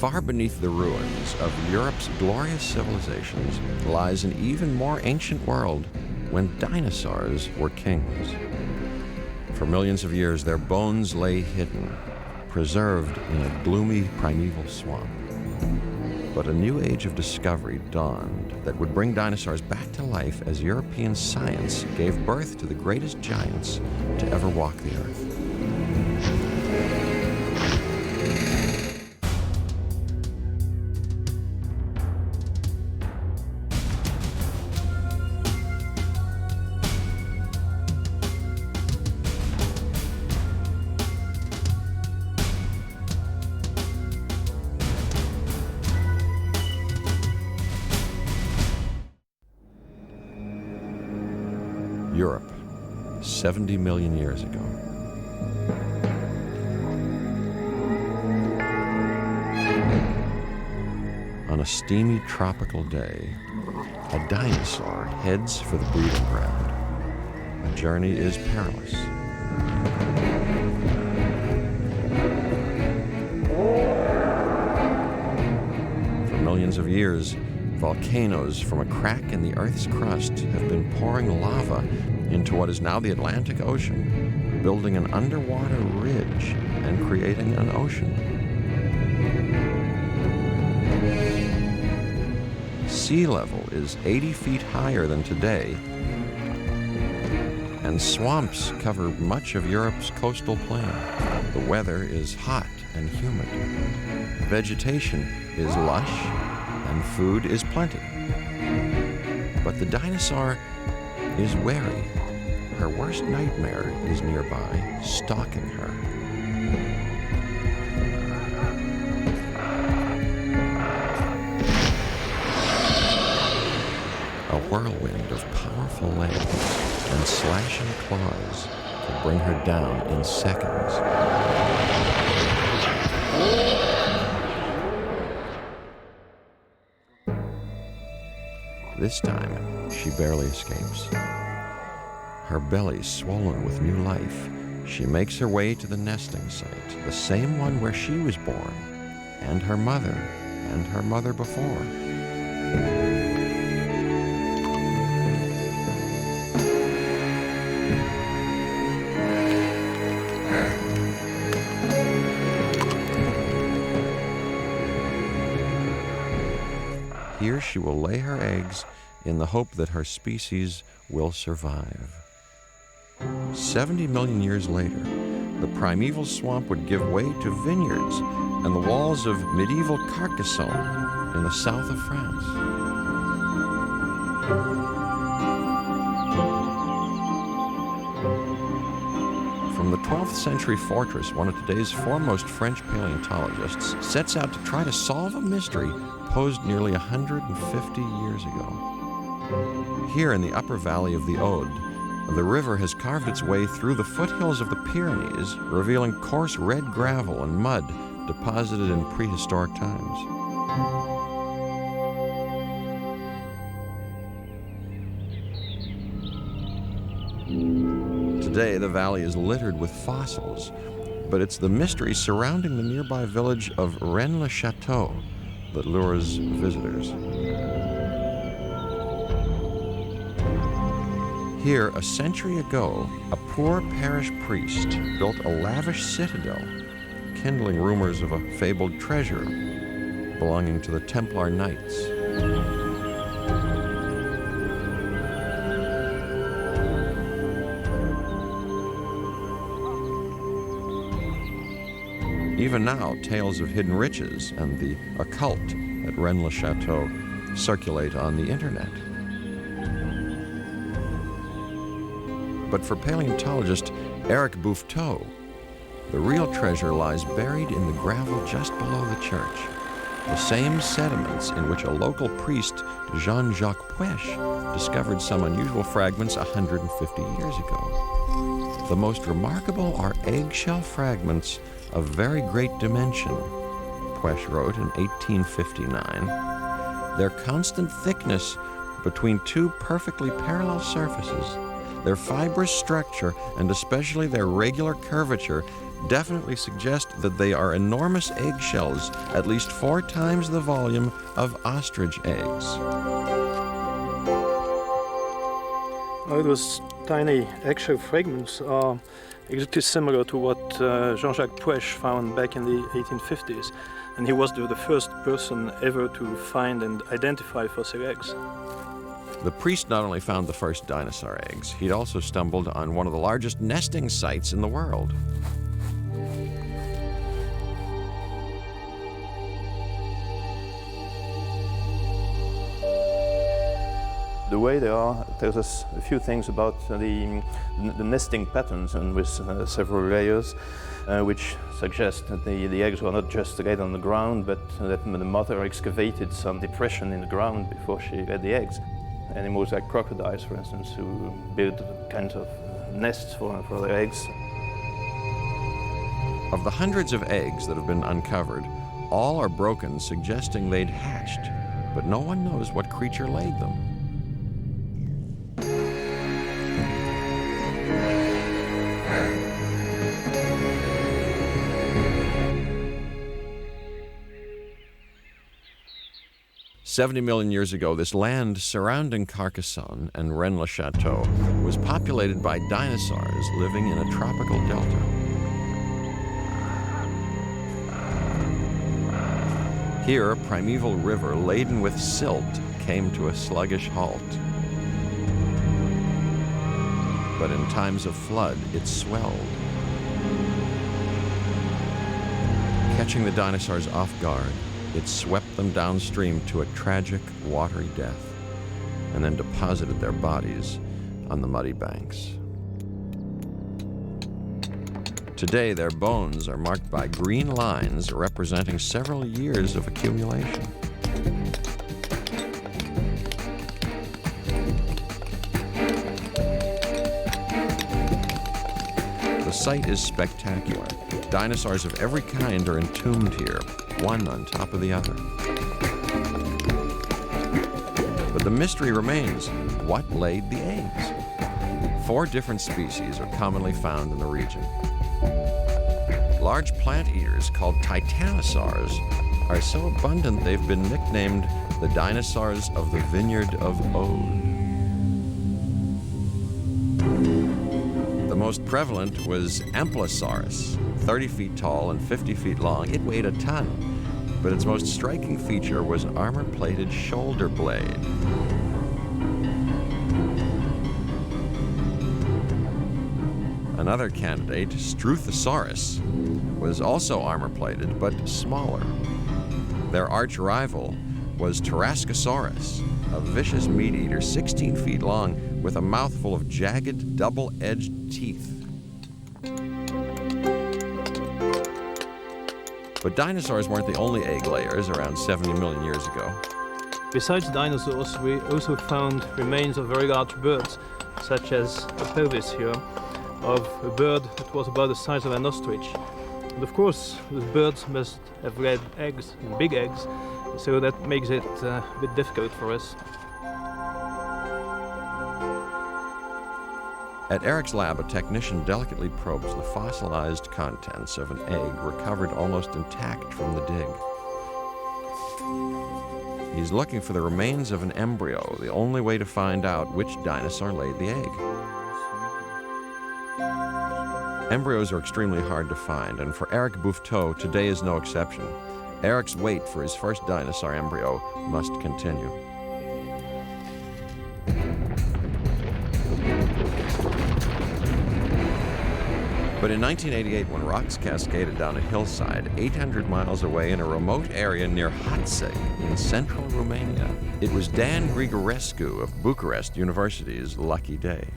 Far beneath the ruins of Europe's glorious civilizations lies an even more ancient world when dinosaurs were kings. For millions of years, their bones lay hidden, preserved in a gloomy primeval swamp. But a new age of discovery dawned that would bring dinosaurs back to life as European science gave birth to the greatest giants to ever walk the earth. Europe, 70 million years ago. On a steamy tropical day, a dinosaur heads for the breeding ground. The journey is perilous. For millions of years, volcanoes from a crack in the Earth's crust have been pouring lava into what is now the Atlantic Ocean, building an underwater ridge and creating an ocean. Sea level is 80 feet higher than today, and swamps cover much of Europe's coastal plain. The weather is hot and humid. Vegetation is lush, and food is plenty. But the dinosaur is wary. Her worst nightmare is nearby, stalking her. A whirlwind of powerful legs and slashing claws could bring her down in seconds. This time, she barely escapes. Her belly swollen with new life, she makes her way to the nesting site, the same one where she was born, and her mother before. Here she will lay her eggs in the hope that her species will survive. 70 million years later, the primeval swamp would give way to vineyards and the walls of medieval Carcassonne in the south of France. From the 12th century fortress, one of today's foremost French paleontologists sets out to try to solve a mystery posed nearly 150 years ago. Here in the upper valley of the Aude, the river has carved its way through the foothills of the Pyrenees, revealing coarse red gravel and mud deposited in prehistoric times. Today, the valley is littered with fossils, but it's the mystery surrounding the nearby village of Rennes-le-Château that lures visitors. Here, a century ago, a poor parish priest built a lavish citadel, kindling rumors of a fabled treasure belonging to the Templar Knights. Even now, tales of hidden riches and the occult at Rennes-le-Château circulate on the internet. But for paleontologist Eric Bouffetot, the real treasure lies buried in the gravel just below the church, the same sediments in which a local priest, Jean-Jacques Puech, discovered some unusual fragments 150 years ago. The most remarkable are eggshell fragments of very great dimension, Puech wrote in 1859. Their constant thickness between two perfectly parallel surfaces, their fibrous structure, and especially their regular curvature, definitely suggest that they are enormous eggshells, at least 4 times the volume of ostrich eggs. Those tiny eggshell fragments are exactly similar to what Jean-Jacques Puech found back in the 1850s. And he was the first person ever to find and identify fossil eggs. The priest not only found the first dinosaur eggs, he'd also stumbled on one of the largest nesting sites in the world. The way they are tells us a few things about the nesting patterns, and with several layers, which suggest that the eggs were not just laid on the ground, but that the mother excavated some depression in the ground before she laid the eggs. Animals like crocodiles, for instance, who build kinds of nests for their eggs. Of the hundreds of eggs that have been uncovered, all are broken, suggesting they'd hatched, but no one knows what creature laid them. 70 million years ago, this land surrounding Carcassonne and Rennes-le-Château was populated by dinosaurs living in a tropical delta. Here, a primeval river laden with silt came to a sluggish halt. But in times of flood, it swelled, catching the dinosaurs off guard. It swept them downstream to a tragic, watery death, and then deposited their bodies on the muddy banks. Today, their bones are marked by green lines representing several years of accumulation. The site is spectacular. Dinosaurs of every kind are entombed here, one on top of the other. But the mystery remains, what laid the eggs? 4 different species are commonly found in the region. Large plant eaters called titanosaurs are so abundant they've been nicknamed the dinosaurs of the Vineyard of Ode. The most prevalent was Amplisaurus, 30 feet tall and 50 feet long. It weighed a ton, but its most striking feature was armor-plated shoulder blade. Another candidate, Struthosaurus, was also armor-plated, but smaller. Their arch-rival was Tarascosaurus, a vicious meat-eater 16 feet long with a mouthful of jagged, double-edged teeth. But dinosaurs weren't the only egg layers around 70 million years ago. Besides dinosaurs, we also found remains of very large birds, such as the pelvis here, of a bird that was about the size of an ostrich. And of course, those birds must have laid eggs, and big eggs, so that makes it a bit difficult for us. At Eric's lab, a technician delicately probes the fossilized contents of an egg recovered almost intact from the dig. He's looking for the remains of an embryo, the only way to find out which dinosaur laid the egg. Embryos are extremely hard to find, and for Eric Bouvetot, today is no exception. Eric's wait for his first dinosaur embryo must continue. But in 1988, when rocks cascaded down a hillside 800 miles away in a remote area near Hatsig in central Romania, it was Dan Grigorescu of Bucharest University's lucky day.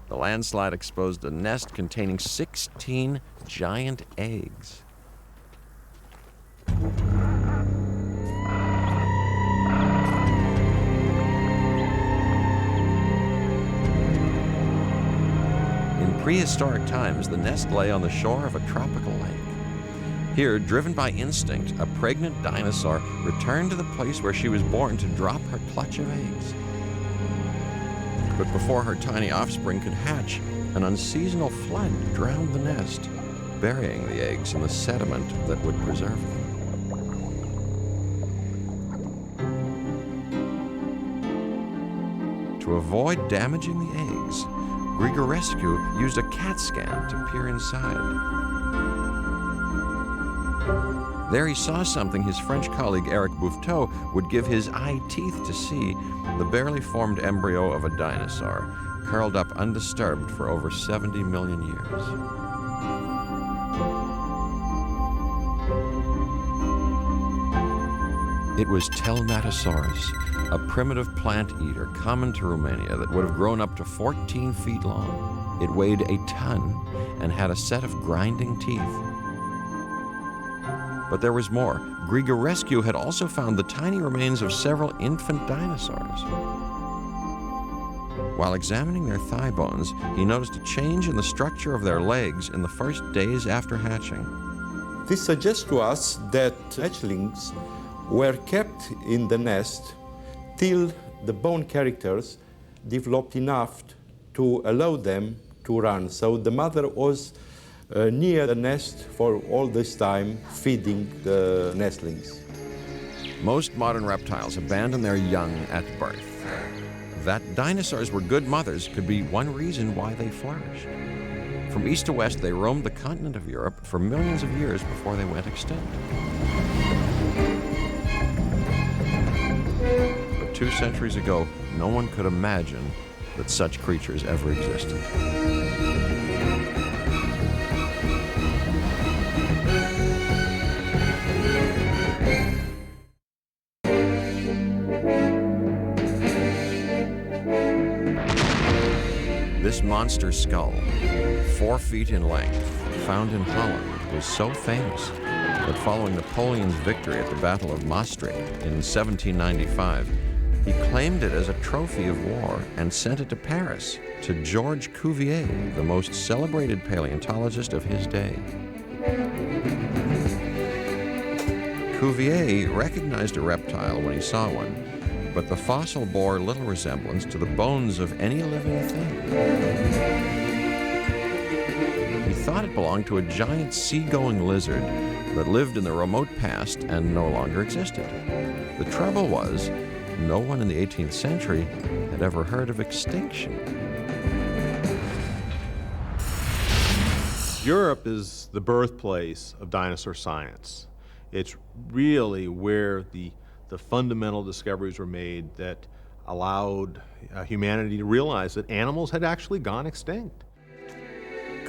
The landslide exposed a nest containing 16 giant eggs. In prehistoric times, the nest lay on the shore of a tropical lake. Here, driven by instinct, a pregnant dinosaur returned to the place where she was born to drop her clutch of eggs. But before her tiny offspring could hatch, an unseasonal flood drowned the nest, burying the eggs in the sediment that would preserve them. To avoid damaging the eggs, Grigorescu used a CAT scan to peer inside. There he saw something his French colleague Eric Bouvetot would give his eye teeth to see: the barely formed embryo of a dinosaur, curled up undisturbed for over 70 million years. It was Telmatosaurus, a primitive plant eater common to Romania that would have grown up to 14 feet long. It weighed a ton and had a set of grinding teeth. But there was more. Grigorescu had also found the tiny remains of several infant dinosaurs. While examining their thigh bones, he noticed a change in the structure of their legs in the first days after hatching. This suggests to us that hatchlings were kept in the nest till the bone characters developed enough to allow them to run. So the mother was near the nest for all this time, feeding the nestlings. Most modern reptiles abandon their young at birth. That dinosaurs were good mothers could be one reason why they flourished. From east to west, they roamed the continent of Europe for millions of years before they went extinct. But 2 centuries ago, no one could imagine that such creatures ever existed. This monster skull, 4 feet in length, found in Holland, was so famous that following Napoleon's victory at the Battle of Maastricht in 1795, he claimed it as a trophy of war and sent it to Paris to Georges Cuvier, the most celebrated paleontologist of his day. Cuvier recognized a reptile when he saw one, but the fossil bore little resemblance to the bones of any living thing. He thought it belonged to a giant sea-going lizard that lived in the remote past and no longer existed. The trouble was, no one in the 18th century had ever heard of extinction. Europe is the birthplace of dinosaur science. It's really where the fundamental discoveries were made that allowed humanity to realize that animals had actually gone extinct.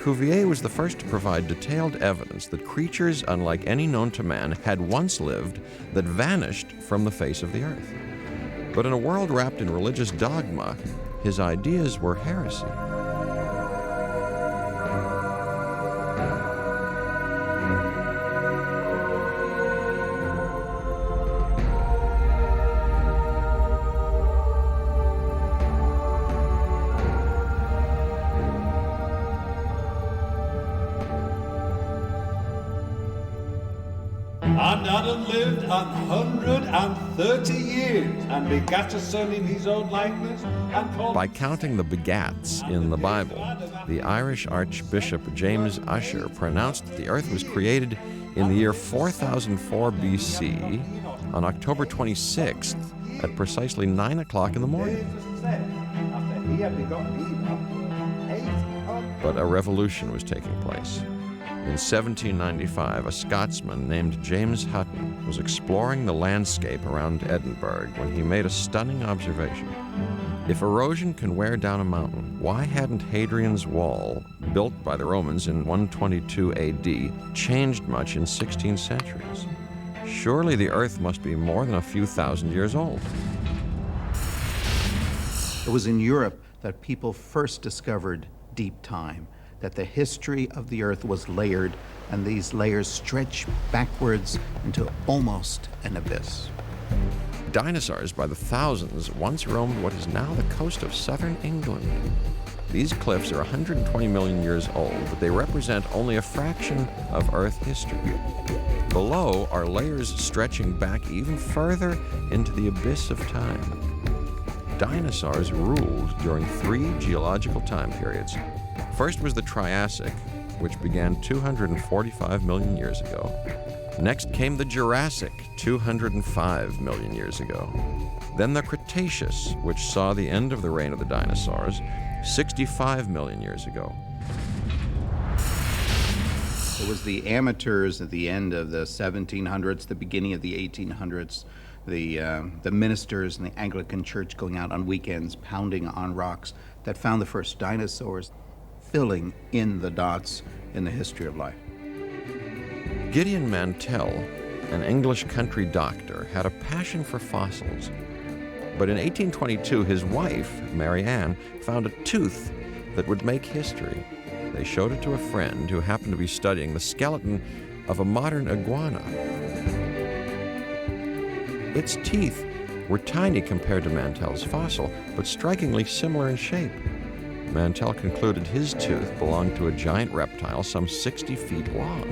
Cuvier was the first to provide detailed evidence that creatures unlike any known to man had once lived that vanished from the face of the earth. But in a world wrapped in religious dogma, his ideas were heresy. And Adam lived 130 years, and begat a son in his own likeness, and called... By counting the begats in the Bible, the Irish Archbishop James Ussher pronounced that the earth was created in the year 4004 BC on October 26th at precisely 9 o'clock in the morning. But a revolution was taking place. In 1795, a Scotsman named James Hutton was exploring the landscape around Edinburgh when he made a stunning observation. If erosion can wear down a mountain, why hadn't Hadrian's Wall, built by the Romans in 122 AD, changed much in 16 centuries? Surely the Earth must be more than a few thousand years old. It was in Europe that people first discovered deep time, that the history of the Earth was layered, and these layers stretch backwards into almost an abyss. Dinosaurs by the thousands once roamed what is now the coast of southern England. These cliffs are 120 million years old, but they represent only a fraction of Earth history. Below are layers stretching back even further into the abyss of time. dinosaurs ruled during 3 geological time periods. First was the Triassic, which began 245 million years ago. Next came the Jurassic, 205 million years ago. Then the Cretaceous, which saw the end of the reign of the dinosaurs, 65 million years ago. It was the amateurs at the end of the 1700s, the beginning of the 1800s, the ministers in the Anglican Church going out on weekends, pounding on rocks, that found the first dinosaurs, filling in the dots in the history of life. Gideon Mantell, an English country doctor, had a passion for fossils. But in 1822, his wife, Mary Ann, found a tooth that would make history. They showed it to a friend who happened to be studying the skeleton of a modern iguana. Its teeth were tiny compared to Mantell's fossil, but strikingly similar in shape. Mantell concluded his tooth belonged to a giant reptile some 60 feet long.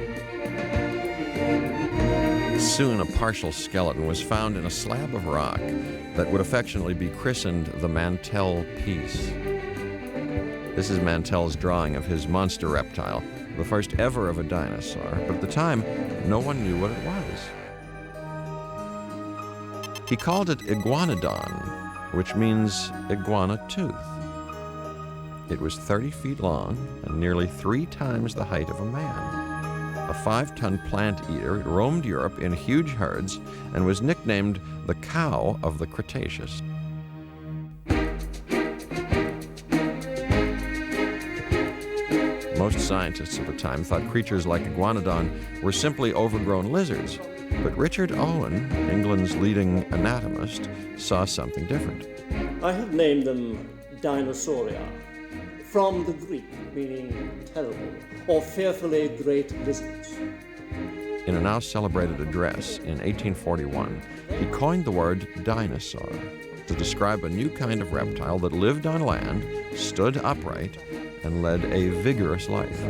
Soon a partial skeleton was found in a slab of rock that would affectionately be christened the Mantell Piece. This is Mantell's drawing of his monster reptile, the first ever of a dinosaur, but at the time, no one knew what it was. He called it Iguanodon, which means iguana tooth. It was 30 feet long and nearly 3 times the height of a man. A 5-ton plant eater, it roamed Europe in huge herds and was nicknamed the cow of the Cretaceous. Most scientists at the time thought creatures like Iguanodon were simply overgrown lizards, but Richard Owen, England's leading anatomist, saw something different. I have named them Dinosauria, from the Greek meaning terrible or fearfully great lizards. In a now celebrated address in 1841, he coined the word dinosaur to describe a new kind of reptile that lived on land, stood upright, and led a vigorous life.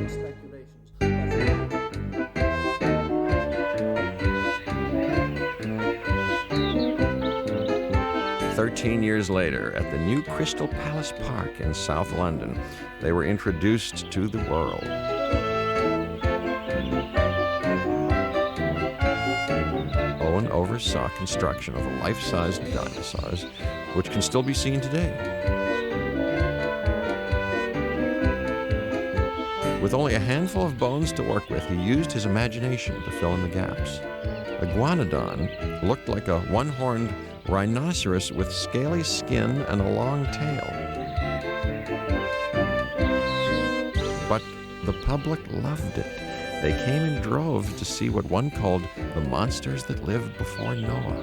13 years later, at the new Crystal Palace Park in South London, they were introduced to the world. Owen oversaw construction of life-sized dinosaurs, which can still be seen today. With only a handful of bones to work with, he used his imagination to fill in the gaps. Iguanodon looked like a one-horned rhinoceros with scaly skin and a long tail. But the public loved it. They came in droves to see what one called the monsters that lived before Noah.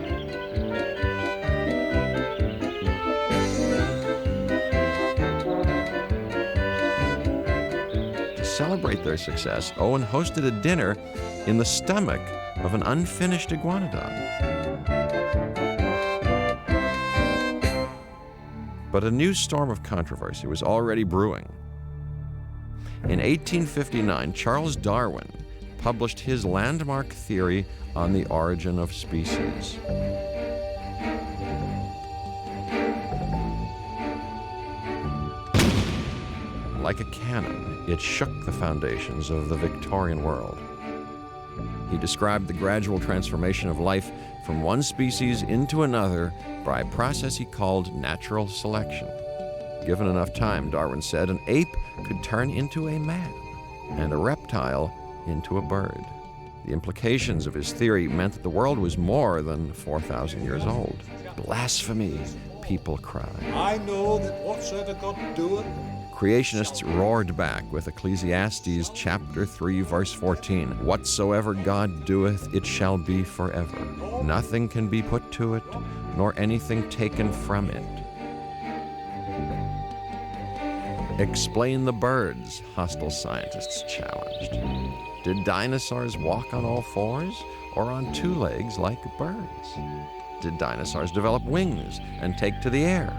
To celebrate their success, Owen hosted a dinner in the stomach of an unfinished iguanodon. But a new storm of controversy was already brewing. In 1859, Charles Darwin published his landmark theory on the origin of species. Like a cannon, it shook the foundations of the Victorian world. He described the gradual transformation of life from one species into another by a process he called natural selection. Given enough time, Darwin said, an ape could turn into a man and a reptile into a bird. The implications of his theory meant that the world was more than 4,000 years old. Blasphemy, people cried. I know that whatsoever God doeth. Creationists roared back with Ecclesiastes chapter 3, verse 14. Whatsoever God doeth, it shall be forever. Nothing can be put to it, nor anything taken from it. Explain the birds, hostile scientists challenged. Did dinosaurs walk on all fours or on 2 legs like birds? Did dinosaurs develop wings and take to the air?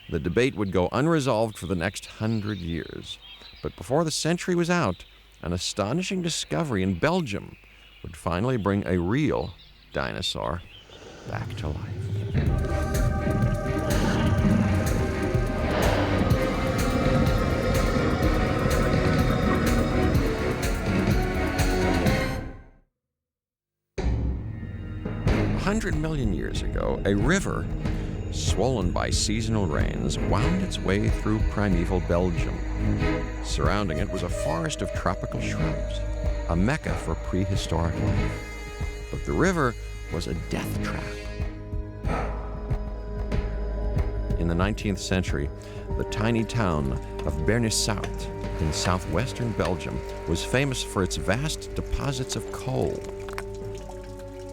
The debate would go unresolved for the next 100 years. But before the century was out, an astonishing discovery in Belgium would finally bring a real dinosaur back to life. A 100 million years ago, a river, swollen by seasonal rains, wound its way through primeval Belgium. Surrounding it was a forest of tropical shrubs, a mecca for prehistoric life. But the river was a death trap. In the 19th century, the tiny town of Bernissart in southwestern Belgium was famous for its vast deposits of coal.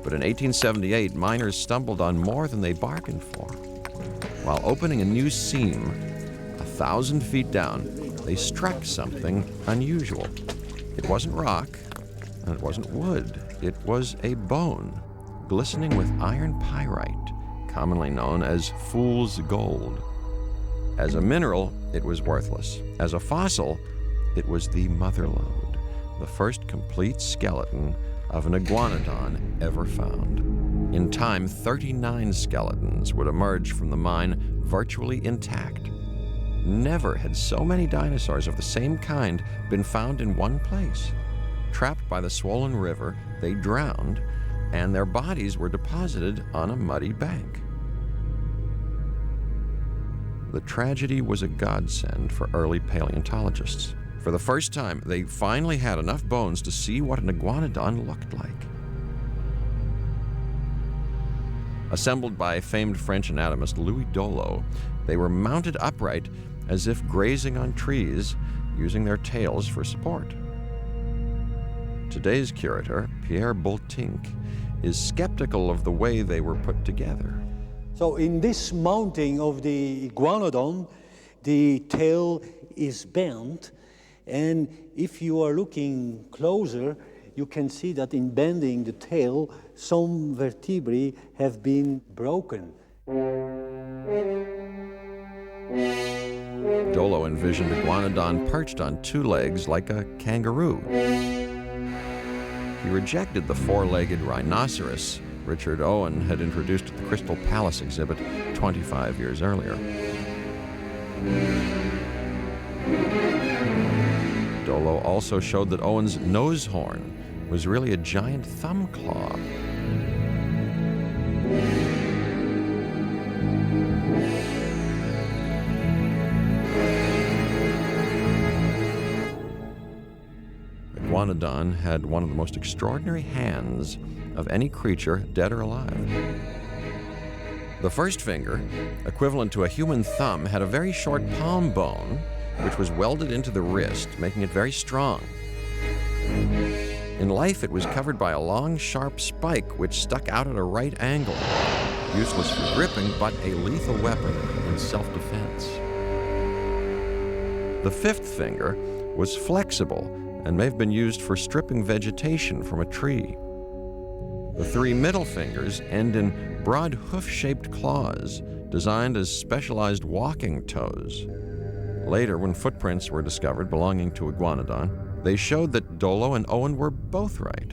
But in 1878, miners stumbled on more than they bargained for. While opening a new seam 1,000 feet down, they struck something unusual. It wasn't rock, and it wasn't wood. It was a bone, glistening with iron pyrite, commonly known as fool's gold. As a mineral, it was worthless. As a fossil, it was the motherlode, the first complete skeleton of an iguanodon ever found. In time, 39 skeletons would emerge from the mine virtually intact. Never had so many dinosaurs of the same kind been found in one place. Trapped by the swollen river, they drowned, and their bodies were deposited on a muddy bank. The tragedy was a godsend for early paleontologists. For the first time, they finally had enough bones to see what an iguanodon looked like. Assembled by famed French anatomist Louis Dolo, they were mounted upright as if grazing on trees, using their tails for support. Today's curator, Pierre Boltink, is skeptical of the way they were put together. So in this mounting of the iguanodon, the tail is bent, and if you are looking closer, you can see that in bending the tail, some vertebrae have been broken. Dolo envisioned Iguanodon perched on two legs like a kangaroo. He rejected the four-legged rhinoceros Richard Owen had introduced at the Crystal Palace exhibit 25 years earlier. Dolo also showed that Owen's nose horn was really a giant thumb claw. Iguanodon had one of the most extraordinary hands of any creature, dead or alive. The first finger, equivalent to a human thumb, had a very short palm bone, which was welded into the wrist, making it very strong. In life, it was covered by a long, sharp spike which stuck out at a right angle, useless for gripping, but a lethal weapon in self-defense. The fifth finger was flexible and may have been used for stripping vegetation from a tree. The three middle fingers end in broad hoof-shaped claws designed as specialized walking toes. Later, when footprints were discovered belonging to Iguanodon, they showed that Dolo and Owen were both right.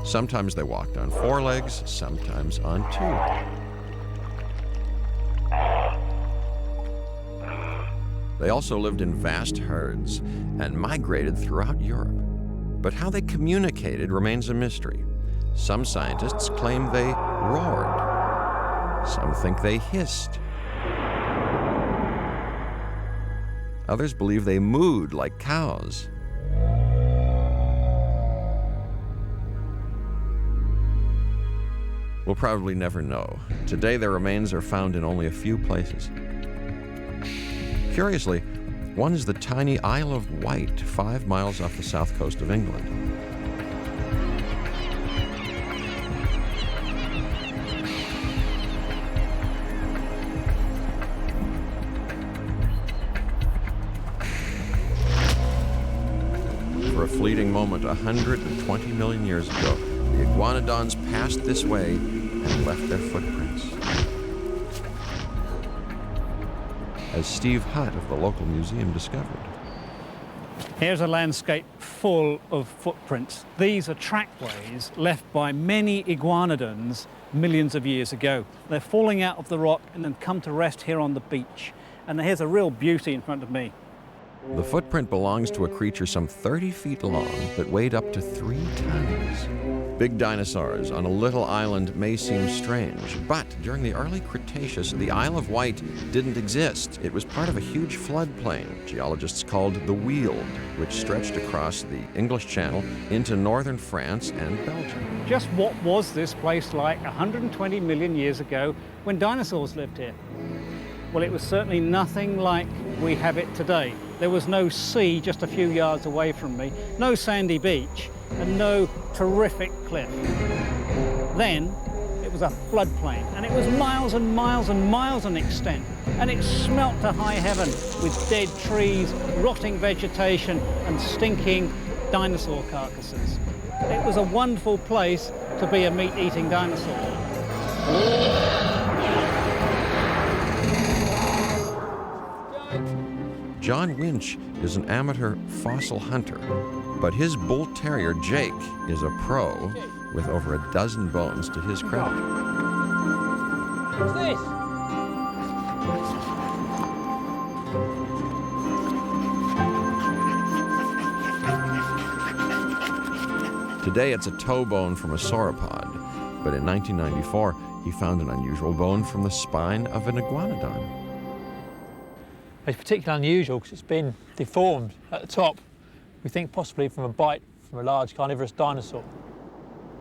Sometimes they walked on four legs, sometimes on two. They also lived in vast herds and migrated throughout Europe. But how they communicated remains a mystery. Some scientists claim they roared. Some think they hissed. Others believe they mooed like cows. We'll probably never know. Today, their remains are found in only a few places. Curiously, one is the tiny Isle of Wight, 5 miles off the south coast of England. For a fleeting moment 120 million years ago, the iguanodons passed this way and left their footprints. As Steve Hutt of the local museum discovered. Here's a landscape full of footprints. These are trackways left by many iguanodons millions of years ago. They're falling out of the rock and then come to rest here on the beach. And here's a real beauty in front of me. The footprint belongs to a creature some 30 feet long that weighed up to 3 tons. Big dinosaurs on a little island may seem strange, but during the early Cretaceous, the Isle of Wight didn't exist. It was part of a huge floodplain geologists called the Weald, which stretched across the English Channel into northern France and Belgium. Just what was this place like 120 million years ago when dinosaurs lived here? Well, it was certainly nothing like we have it today. There was no sea just a few yards away from me, no sandy beach, and no terrific cliff. Then it was a floodplain, and it was miles and miles and miles in extent, and it smelt to high heaven with dead trees, rotting vegetation, and stinking dinosaur carcasses. It was a wonderful place to be a meat-eating dinosaur. John Winch is an amateur fossil hunter, but his bull terrier, Jake, is a pro with over a dozen bones to his credit. What's this? Today it's a toe bone from a sauropod, but in 1994 he found an unusual bone from the spine of an iguanodon. It's particularly unusual because it's been deformed at the top. We think possibly from a bite from a large carnivorous dinosaur.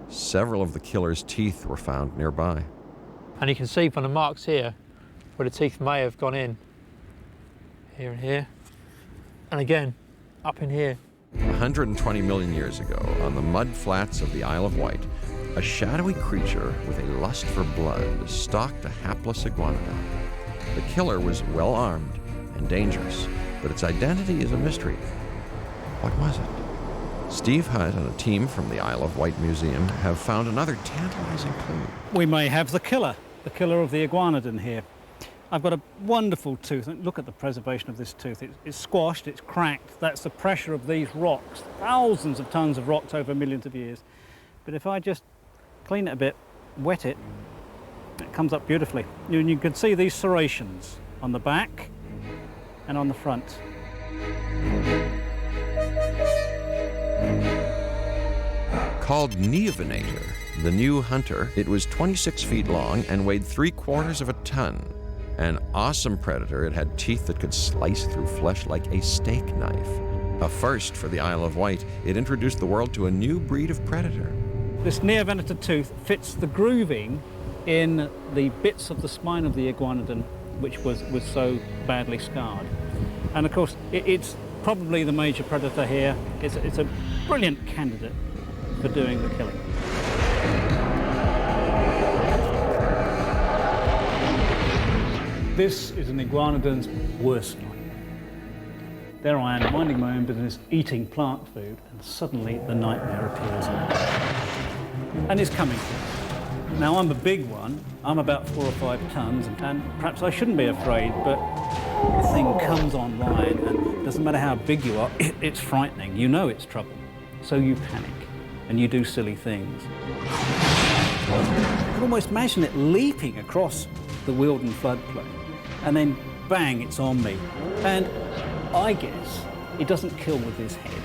Several of the killer's teeth were found nearby. And you can see from the marks here where the teeth may have gone in. Here and here. And again, up in here. 120 million years ago, on the mud flats of the Isle of Wight, a shadowy creature with a lust for blood stalked a hapless iguanodon. The killer was well-armed and dangerous, but its identity is a mystery. What was it? Steve Hutt and a team from the Isle of Wight Museum have found another tantalizing clue. We may have the killer of the iguanodon here. I've got a wonderful tooth. Look at the preservation of this tooth. It's squashed, it's cracked. That's the pressure of these rocks, thousands of tons of rocks over millions of years. But if I just clean it a bit, wet it, it comes up beautifully. And you can see these serrations on the back and on the front. Called Neovenator, the new hunter, it was 26 feet long and weighed 3/4 of a ton. An awesome predator, it had teeth that could slice through flesh like a steak knife. A first for the Isle of Wight, it introduced the world to a new breed of predator. This Neovenator tooth fits the grooving in the bits of the spine of the iguanodon which was so badly scarred. And of course, it's probably the major predator here. It's a brilliant candidate for doing the killing. This is an iguanodon's worst nightmare. There I am, minding my own business, eating plant food, and suddenly the nightmare appears. And it's coming. Now, I'm a big one. I'm about 4 or 5 tons, and perhaps I shouldn't be afraid, but the thing comes online, and it doesn't matter how big you are, it's frightening. You know it's trouble. So you panic, and you do silly things. You can almost imagine it leaping across the Wealden floodplain, and then bang, it's on me. And I guess it doesn't kill with his head.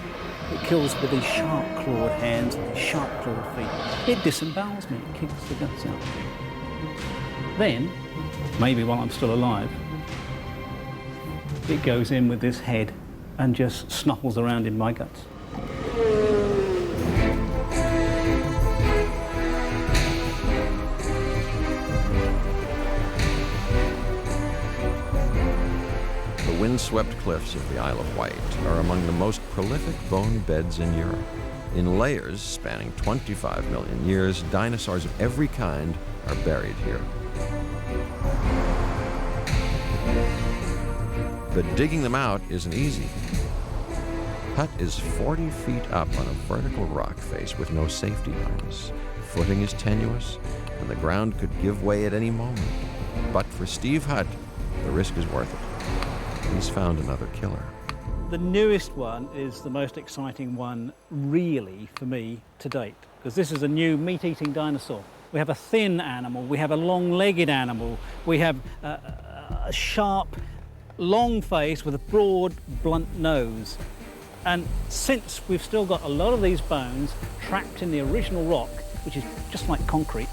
It kills with his sharp-clawed hands and his sharp-clawed feet. It disembowels me, it kicks the guts out. Then, maybe while I'm still alive, it goes in with his head and just snuffles around in my guts. The windswept cliffs of the Isle of Wight are among the most prolific bone beds in Europe. In layers spanning 25 million years, dinosaurs of every kind are buried here. But digging them out isn't easy. Hutt is 40 feet up on a vertical rock face with no safety harness. Footing is tenuous, and the ground could give way at any moment. But for Steve Hutt, the risk is worth it. He's found another killer. The newest one is the most exciting one, really, for me, to date, because this is a new meat-eating dinosaur. We have a thin animal, we have a long-legged animal, we have a sharp, long face with a broad, blunt nose. And since we've still got a lot of these bones trapped in the original rock, which is just like concrete,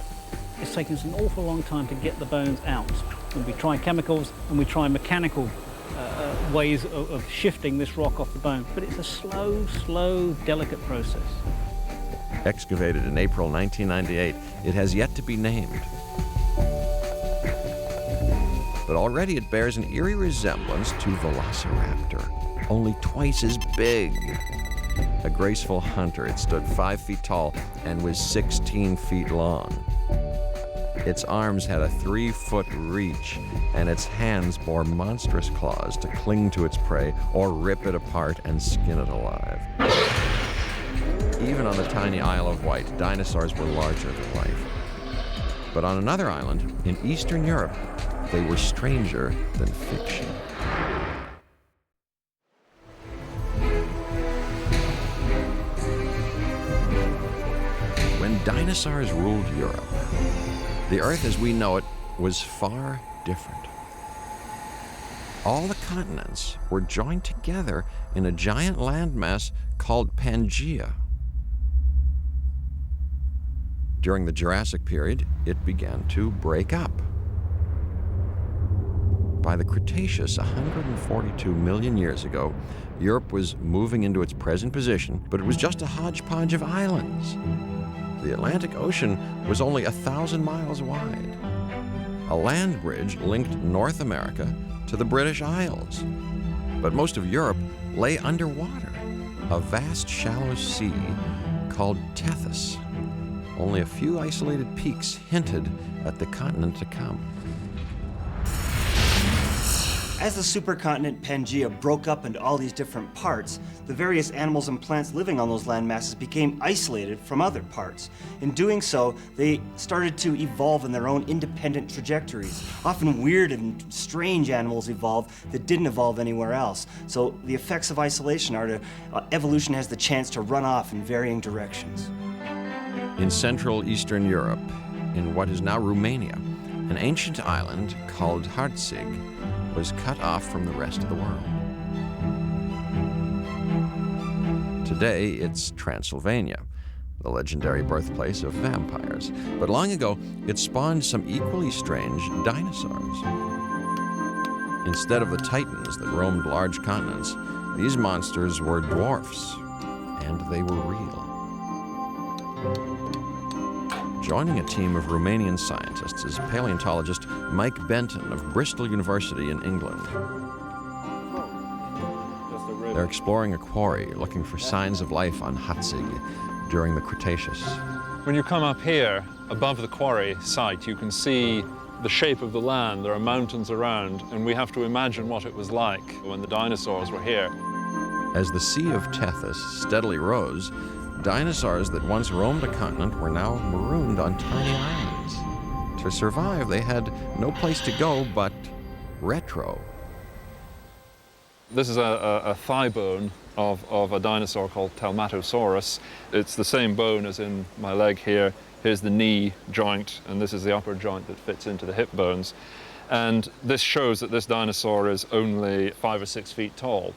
it's taken us an awful long time to get the bones out. And we try chemicals and we try mechanical ways of shifting this rock off the bone. But it's a slow, delicate process. Excavated in April 1998, it has yet to be named. But already it bears an eerie resemblance to Velociraptor, only twice as big. A graceful hunter, it stood 5 feet tall and was 16 feet long. Its arms had a 3-foot reach, and its hands bore monstrous claws to cling to its prey or rip it apart and skin it alive. Even on the tiny Isle of Wight, dinosaurs were larger than life. But on another island, in Eastern Europe, they were stranger than fiction. When dinosaurs ruled Europe, the Earth as we know it was far different. All the continents were joined together in a giant landmass called Pangaea. During the Jurassic period, it began to break up. By the Cretaceous, 142 million years ago, Europe was moving into its present position, but it was just a hodgepodge of islands. The Atlantic Ocean was only 1,000 miles wide. A land bridge linked North America to the British Isles. But most of Europe lay underwater, a vast shallow sea called Tethys. Only a few isolated peaks hinted at the continent to come. As the supercontinent Pangaea broke up into all these different parts, the various animals and plants living on those land masses became isolated from other parts. In doing so, they started to evolve in their own independent trajectories. Often weird and strange animals evolved that didn't evolve anywhere else. So the effects of isolation are evolution has the chance to run off in varying directions. In Central Eastern Europe, in what is now Romania, an ancient island called Hartsig was cut off from the rest of the world. Today, it's Transylvania, the legendary birthplace of vampires. But long ago, it spawned some equally strange dinosaurs. Instead of the titans that roamed large continents, these monsters were dwarfs, and they were real. Joining a team of Romanian scientists is paleontologist Mike Benton of Bristol University in England. They're exploring a quarry looking for signs of life on Hartsig during the Cretaceous. When you come up here, above the quarry site, you can see the shape of the land. There are mountains around, and we have to imagine what it was like when the dinosaurs were here. As the Sea of Tethys steadily rose, dinosaurs that once roamed a continent were now marooned on tiny islands. To survive, they had no place to go but retro. This is a thigh bone of a dinosaur called Telmatosaurus. It's the same bone as in my leg here. Here's the knee joint, and this is the upper joint that fits into the hip bones. And this shows that this dinosaur is only 5 or 6 feet tall,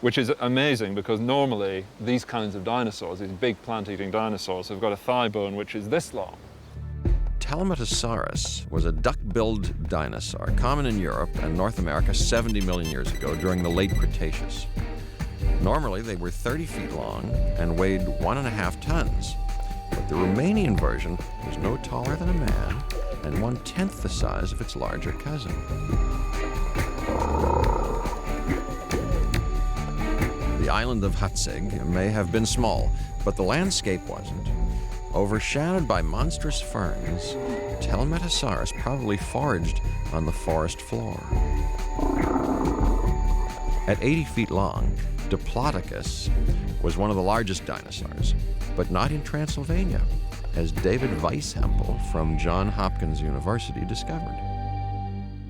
which is amazing because normally these kinds of dinosaurs, these big plant-eating dinosaurs, have got a thigh bone which is this long. Telmatosaurus was a duck-billed dinosaur, common in Europe and North America 70 million years ago during the late Cretaceous. Normally, they were 30 feet long and weighed 1.5 tons. But the Romanian version was no taller than a man and 1/10 the size of its larger cousin. The island of Hartsig may have been small, but the landscape wasn't. Overshadowed by monstrous ferns, Telmatosaurus probably foraged on the forest floor. At 80 feet long, Diplodocus was one of the largest dinosaurs, but not in Transylvania, as David Weishempel from Johns Hopkins University discovered.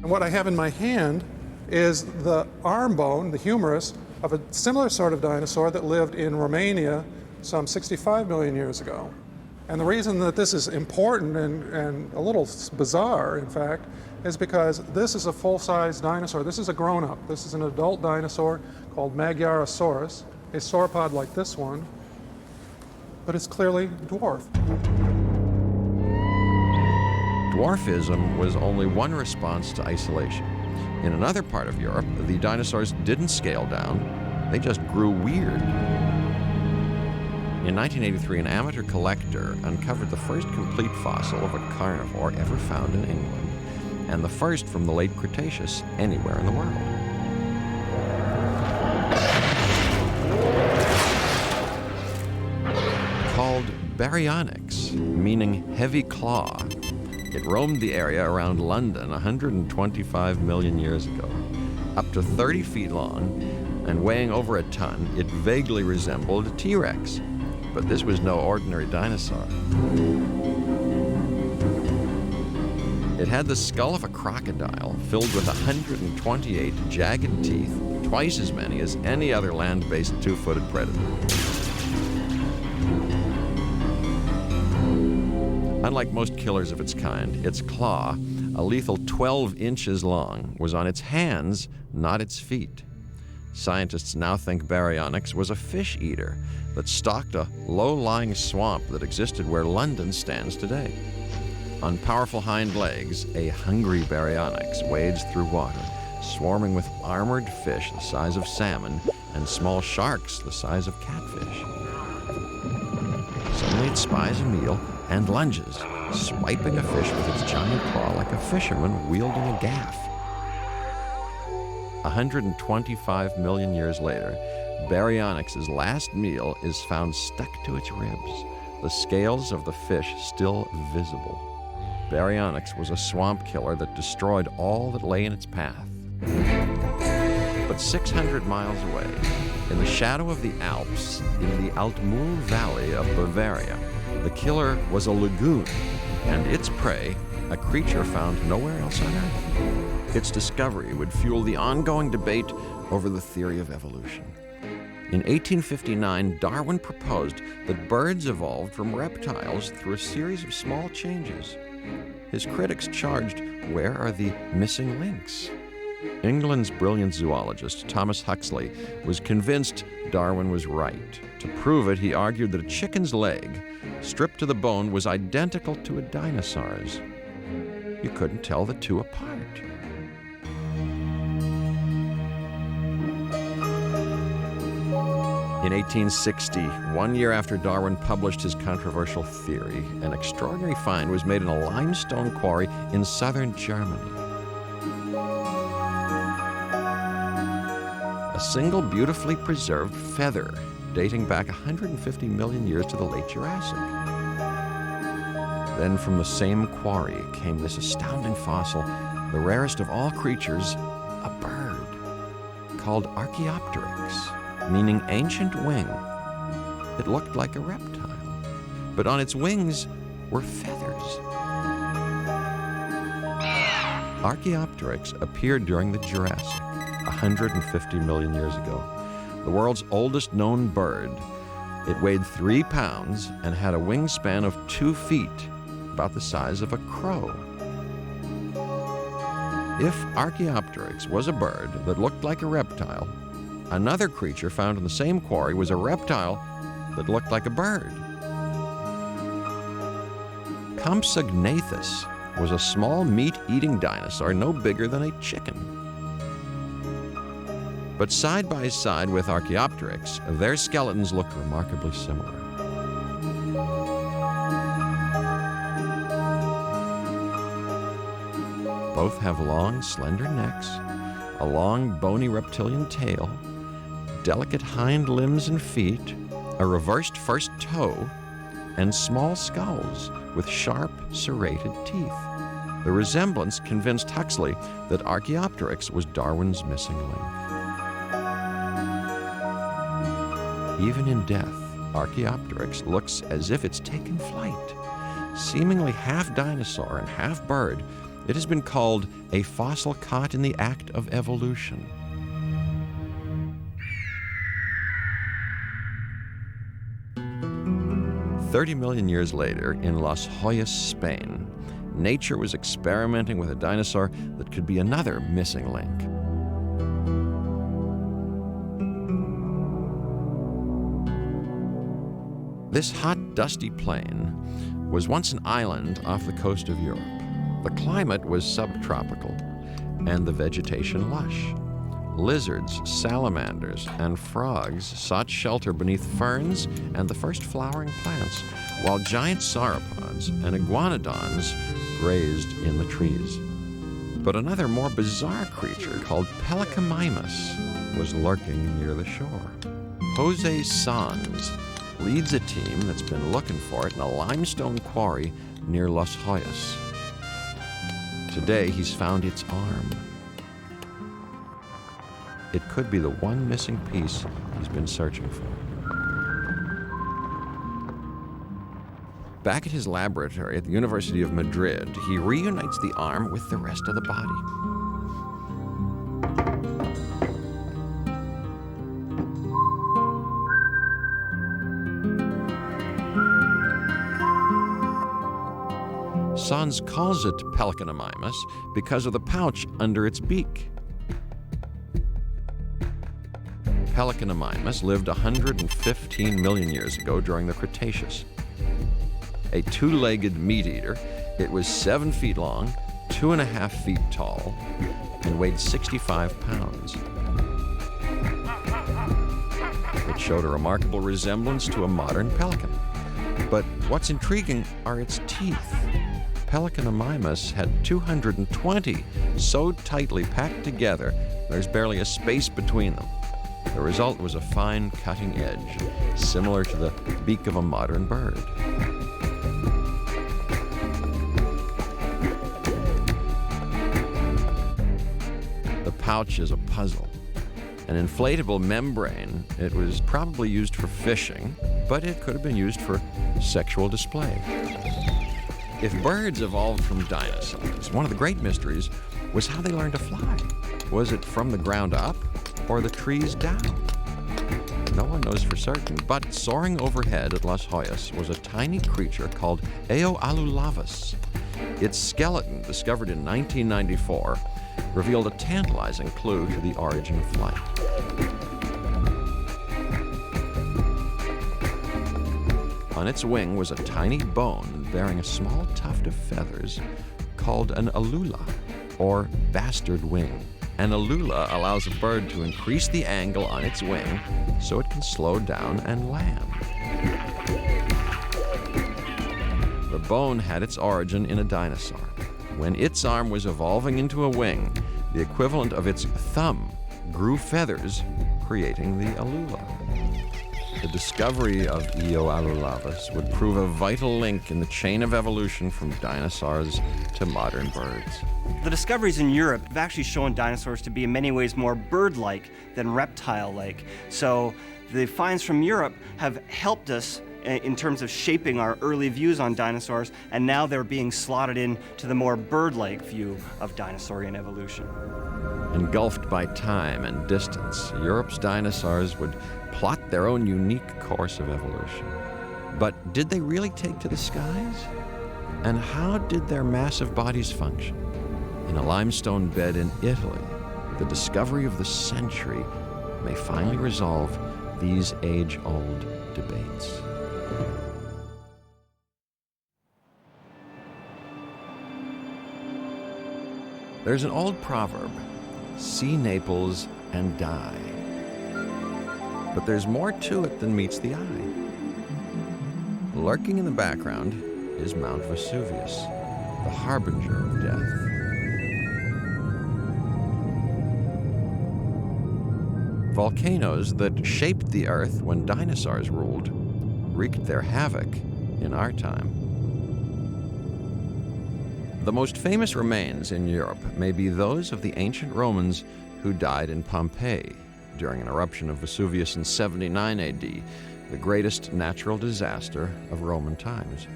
And what I have in my hand is the arm bone, the humerus, of a similar sort of dinosaur that lived in Romania some 65 million years ago. And the reason that this is important and a little bizarre, in fact, is because this is a full-size dinosaur. This is a grown-up. This is an adult dinosaur called Magyarosaurus, a sauropod like this one, but it's clearly dwarf. Dwarfism was only one response to isolation. In another part of Europe, the dinosaurs didn't scale down, they just grew weird. In 1983, an amateur collector uncovered the first complete fossil of a carnivore ever found in England, and the first from the late Cretaceous anywhere in the world. Called Baryonyx, meaning heavy claw, it roamed the area around London 125 million years ago. Up to 30 feet long and weighing over a ton, it vaguely resembled a T-Rex. But this was no ordinary dinosaur. It had the skull of a crocodile filled with 128 jagged teeth, twice as many as any other land-based two-footed predator. Unlike most killers of its kind, its claw, a lethal 12 inches long, was on its hands, not its feet. Scientists now think Baryonyx was a fish eater that stalked a low-lying swamp that existed where London stands today. On powerful hind legs, a hungry Baryonyx wades through water, swarming with armored fish the size of salmon and small sharks the size of catfish. Suddenly it spies a meal and lunges, swiping a fish with its giant claw like a fisherman wielding a gaff. 125 million years later, Baryonyx's last meal is found stuck to its ribs, the scales of the fish still visible. Baryonyx was a swamp killer that destroyed all that lay in its path. But 600 miles away, in the shadow of the Alps, in the Altmühl Valley of Bavaria, the killer was a lagoon, and its prey, a creature found nowhere else on Earth. Its discovery would fuel the ongoing debate over the theory of evolution. In 1859, Darwin proposed that birds evolved from reptiles through a series of small changes. His critics charged, where are the missing links? England's brilliant zoologist, Thomas Huxley, was convinced Darwin was right. To prove it, he argued that a chicken's leg, stripped to the bone, was identical to a dinosaur's. You couldn't tell the two apart. In 1860, 1 year after Darwin published his controversial theory, an extraordinary find was made in a limestone quarry in southern Germany. A single beautifully preserved feather dating back 150 million years to the late Jurassic. Then from the same quarry came this astounding fossil, the rarest of all creatures, a bird called Archaeopteryx, meaning ancient wing. It looked like a reptile, but on its wings were feathers. Archaeopteryx appeared during the Jurassic, 150 million years ago. The world's oldest known bird. It weighed 3 pounds and had a wingspan of 2 feet, about the size of a crow. If Archaeopteryx was a bird that looked like a reptile, another creature found in the same quarry was a reptile that looked like a bird. Compsognathus was a small meat-eating dinosaur no bigger than a chicken. But side by side with Archaeopteryx, their skeletons look remarkably similar. Both have long, slender necks, a long, bony reptilian tail, delicate hind limbs and feet, a reversed first toe, and small skulls with sharp, serrated teeth. The resemblance convinced Huxley that Archaeopteryx was Darwin's missing link. Even in death, Archaeopteryx looks as if it's taken flight. Seemingly half dinosaur and half bird, it has been called a fossil caught in the act of evolution. 30 million years later, in Las Hoyas, Spain, nature was experimenting with a dinosaur that could be another missing link. This hot, dusty plain was once an island off the coast of Europe. The climate was subtropical, and the vegetation lush. Lizards, salamanders, and frogs sought shelter beneath ferns and the first flowering plants, while giant sauropods and iguanodons grazed in the trees. But another more bizarre creature called Pelecymimus was lurking near the shore. Jose Sanz leads a team that's been looking for it in a limestone quarry near Las Hoyas. Today, he's found its arm. It could be the one missing piece he's been searching for. Back at his laboratory at the University of Madrid, he reunites the arm with the rest of the body. Sanz calls it Pelecymimus because of the pouch under its beak. Pelecymimus lived 115 million years ago during the Cretaceous. A two-legged meat eater, it was 7 feet long, 2.5 feet tall, and weighed 65 pounds. It showed a remarkable resemblance to a modern pelican. But what's intriguing are its teeth. Pelecymimus had 220 so tightly packed together there's barely a space between them. The result was a fine cutting edge, similar to the beak of a modern bird. The pouch is a puzzle. An inflatable membrane, it was probably used for fishing, but it could have been used for sexual display. If birds evolved from dinosaurs, one of the great mysteries was how they learned to fly. Was it from the ground up or the trees down? No one knows for certain, but soaring overhead at Las Hoyas was a tiny creature called Eoalulavus. Its skeleton, discovered in 1994, revealed a tantalizing clue to the origin of flight. On its wing was a tiny bone bearing a small tuft of feathers called an alula, or bastard wing. An alula allows a bird to increase the angle on its wing so it can slow down and land. The bone had its origin in a dinosaur. When its arm was evolving into a wing, the equivalent of its thumb grew feathers, creating the alula. The discovery of Eoalulavus would prove a vital link in the chain of evolution from dinosaurs to modern birds. The discoveries in Europe have actually shown dinosaurs to be in many ways more bird-like than reptile-like. So the finds from Europe have helped us in terms of shaping our early views on dinosaurs, and now they're being slotted into the more bird-like view of dinosaurian evolution. Engulfed by time and distance, Europe's dinosaurs would plot their own unique course of evolution. But did they really take to the skies? And how did their massive bodies function? In a limestone bed in Italy, the discovery of the century may finally resolve these age-old debates. There's an old proverb, see Naples and die. But there's more to it than meets the eye. Lurking in the background is Mount Vesuvius, the harbinger of death. Volcanoes that shaped the earth when dinosaurs ruled wreaked their havoc in our time. The most famous remains in Europe may be those of the ancient Romans who died in Pompeii during an eruption of Vesuvius in 79 AD, the greatest natural disaster of Roman times.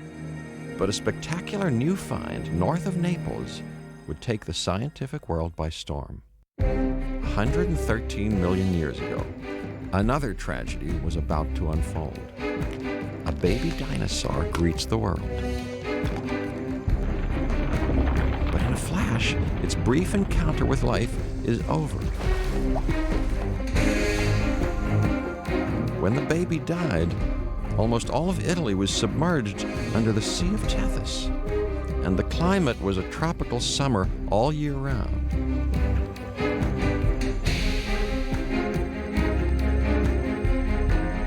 But a spectacular new find north of Naples would take the scientific world by storm. 113 million years ago, another tragedy was about to unfold. a baby dinosaur greets the world. But in a flash, its brief encounter with life is over. When the baby died, almost all of Italy was submerged under the Sea of Tethys, and the climate was a tropical summer all year round.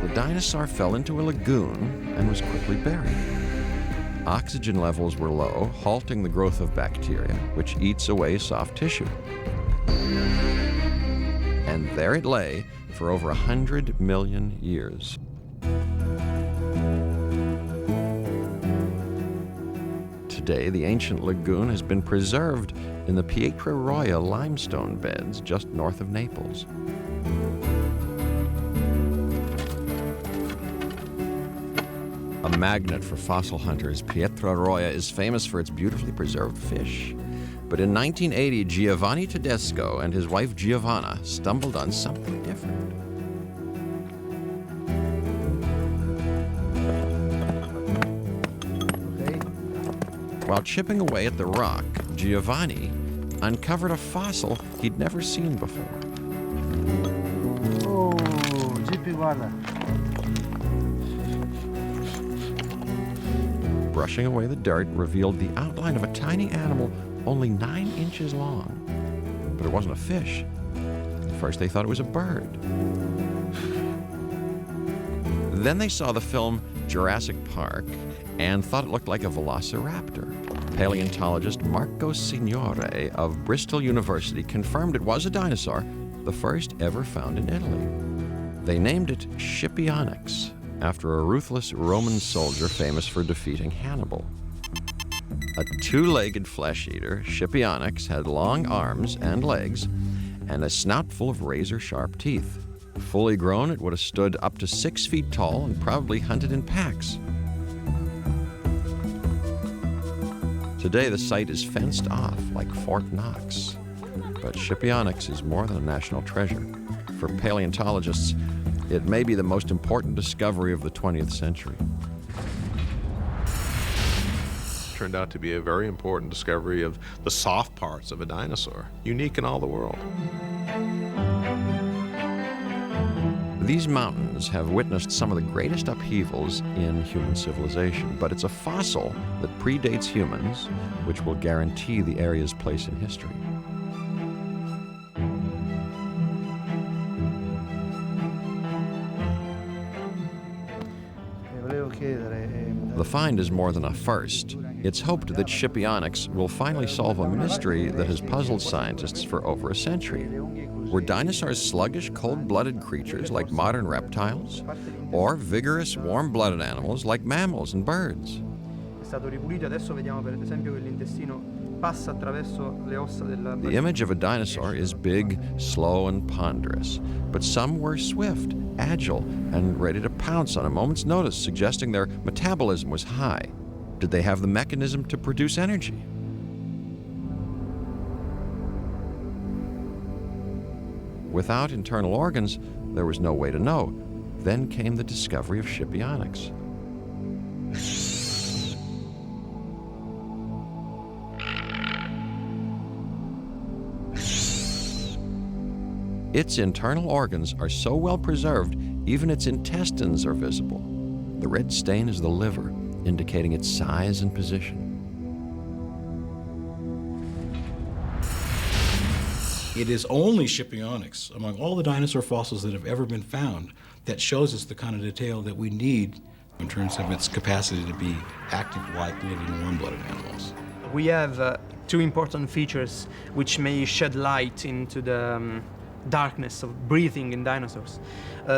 The dinosaur fell into a lagoon and was quickly buried. Oxygen levels were low, halting the growth of bacteria, which eats away soft tissue. And there it lay for over 100 million years. Today, the ancient lagoon has been preserved in the Pietraroia limestone beds just north of Naples. A magnet for fossil hunters, Pietraroia is famous for its beautifully preserved fish. But in 1980, Giovanni Tedesco and his wife Giovanna stumbled on something different. While chipping away at the rock, Giovanni uncovered a fossil he'd never seen before. Oh, Gippy, guarda. Brushing away the dirt revealed the outline of a tiny animal only 9 inches long. But it wasn't a fish. At first they thought it was a bird. Then they saw the film Jurassic Park and thought it looked like a velociraptor. Paleontologist Marco Signore of Bristol University confirmed it was a dinosaur, the first ever found in Italy. They named it Scipionyx, after a ruthless Roman soldier famous for defeating Hannibal. A 2-legged flesh eater, Scipionyx had long arms and legs and a snout full of razor-sharp teeth. Fully grown, it would have stood up to 6 feet tall and probably hunted in packs. Today, the site is fenced off like Fort Knox. But Scipionyx is more than a national treasure. For paleontologists, it may be the most important discovery of the 20th century. Turned out to be a very important discovery of the soft parts of a dinosaur, unique in all the world. These mountains have witnessed some of the greatest upheavals in human civilization, but it's a fossil that predates humans, which will guarantee the area's place in history. The find is more than a first. It's hoped that Scipionyx will finally solve a mystery that has puzzled scientists for over a century. Were dinosaurs sluggish, cold-blooded creatures like modern reptiles, or vigorous, warm-blooded animals like mammals and birds? The image of a dinosaur is big, slow, and ponderous, but some were swift, agile, and ready to pounce on a moment's notice, suggesting their metabolism was high. Did they have the mechanism to produce energy? Without internal organs, there was no way to know. Then came the discovery of Scipionyx. Its internal organs are so well preserved, even its intestines are visible. The red stain is the liver, indicating its size and position. It is only Scipionyx, among all the dinosaur fossils that have ever been found, that shows us the kind of detail that we need in terms of its capacity to be active, like living, warm-blooded animals. We have 2 important features which may shed light into the darkness of breathing in dinosaurs.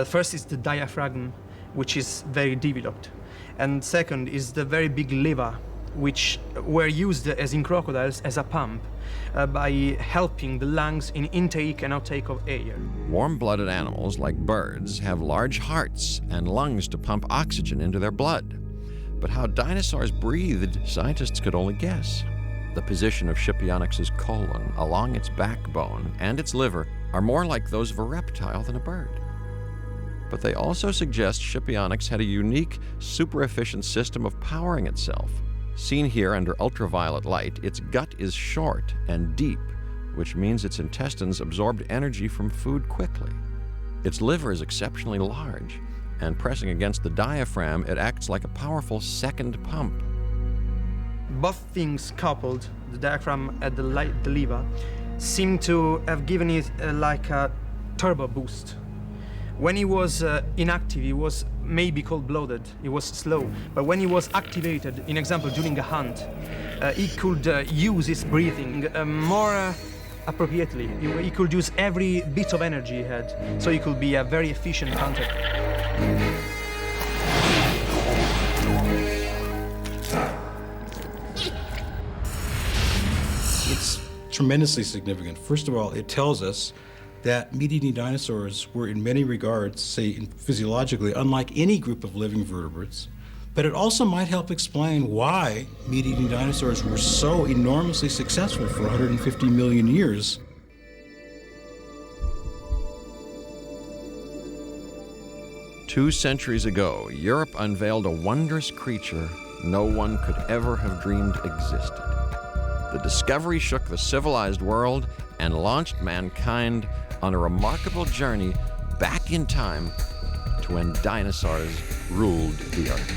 First is the diaphragm, which is very developed. And second is the very big liver, which were used, as in crocodiles, as a pump by helping the lungs in intake and outtake of air. Warm-blooded animals, like birds, have large hearts and lungs to pump oxygen into their blood. But how dinosaurs breathed, scientists could only guess. The position of Scipionyx's colon along its backbone and its liver are more like those of a reptile than a bird. But they also suggest Shipionyx had a unique, super-efficient system of powering itself. Seen here under ultraviolet light, its gut is short and deep, which means its intestines absorbed energy from food quickly. Its liver is exceptionally large, and pressing against the diaphragm, it acts like a powerful second pump. Both things coupled, the diaphragm and the liver, seem to have given it like a turbo boost. When he was inactive, he was maybe cold-blooded, he was slow, but when he was activated, in example during a hunt, he could use his breathing more appropriately. He could use every bit of energy he had, so he could be a very efficient hunter. It's tremendously significant. First of all, it tells us that meat-eating dinosaurs were in many regards, say physiologically, unlike any group of living vertebrates. But it also might help explain why meat-eating dinosaurs were so enormously successful for 150 million years. Two centuries ago, Europe unveiled a wondrous creature no one could ever have dreamed existed. The discovery shook the civilized world and launched mankind on a remarkable journey back in time to when dinosaurs ruled the earth.